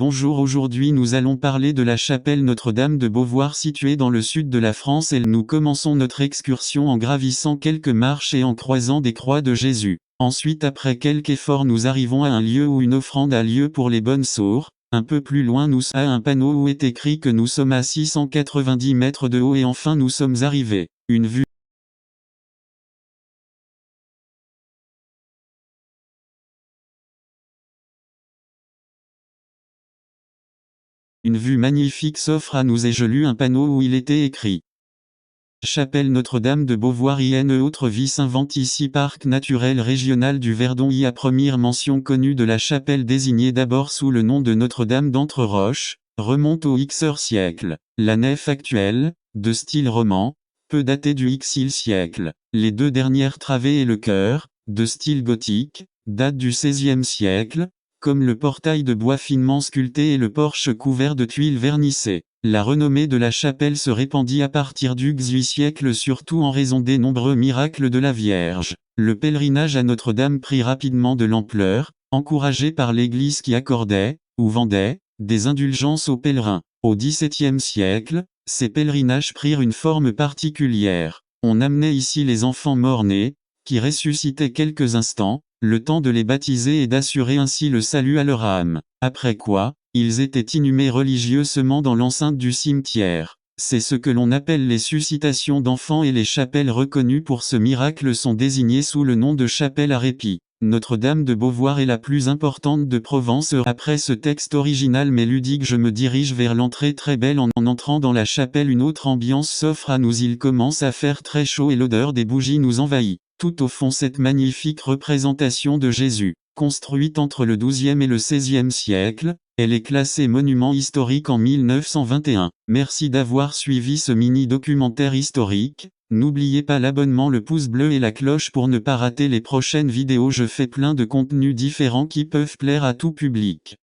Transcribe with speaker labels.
Speaker 1: Bonjour, aujourd'hui nous allons parler de la chapelle Notre-Dame de Beauvoir située dans le sud de la France et nous commençons notre excursion en gravissant quelques marches et en croisant des croix de Jésus. Ensuite, après quelques efforts, nous arrivons à un lieu où une offrande a lieu pour les bonnes sourds. Un peu plus loin nous a un panneau où est écrit que nous sommes à 690 mètres de haut et enfin nous sommes arrivés. Une vue magnifique s'offre à nous et je lus un panneau où il était écrit Chapelle Notre-Dame de Beauvoir une autre vie s'invente ici. Parc naturel régional du Verdon. À première mention connue de la chapelle désignée d'abord sous le nom de Notre-Dame d'Entre-Roches, remonte au Xer siècle. La nef actuelle, de style roman, peut dater du Xil siècle. Les deux dernières travées et le chœur, de style gothique, datent du XVIe siècle, comme le portail de bois finement sculpté et le porche couvert de tuiles vernissées. La renommée de la chapelle se répandit à partir du XVIIIe siècle surtout en raison des nombreux miracles de la Vierge. Le pèlerinage à Notre-Dame prit rapidement de l'ampleur, encouragé par l'Église qui accordait, ou vendait, des indulgences aux pèlerins. Au XVIIe siècle, ces pèlerinages prirent une forme particulière. On amenait ici les enfants morts-nés, qui ressuscitaient quelques instants, le temps de les baptiser et d'assurer ainsi le salut à leur âme. Après quoi, ils étaient inhumés religieusement dans l'enceinte du cimetière. C'est ce que l'on appelle les suscitations d'enfants et les chapelles reconnues pour ce miracle sont désignées sous le nom de chapelle à répit. Notre-Dame de Beauvoir est la plus importante de Provence. Après ce texte original mais ludique, je me dirige vers l'entrée très belle. En entrant dans la chapelle, une autre ambiance s'offre à nous. Il commence à faire très chaud et l'odeur des bougies nous envahit. Tout au fond, cette magnifique représentation de Jésus, construite entre le XIIe et le XVIe siècle, elle est classée monument historique en 1921. Merci d'avoir suivi ce mini-documentaire historique. N'oubliez pas l'abonnement, le pouce bleu et la cloche pour ne pas rater les prochaines vidéos. Je fais plein de contenus différents qui peuvent plaire à tout public.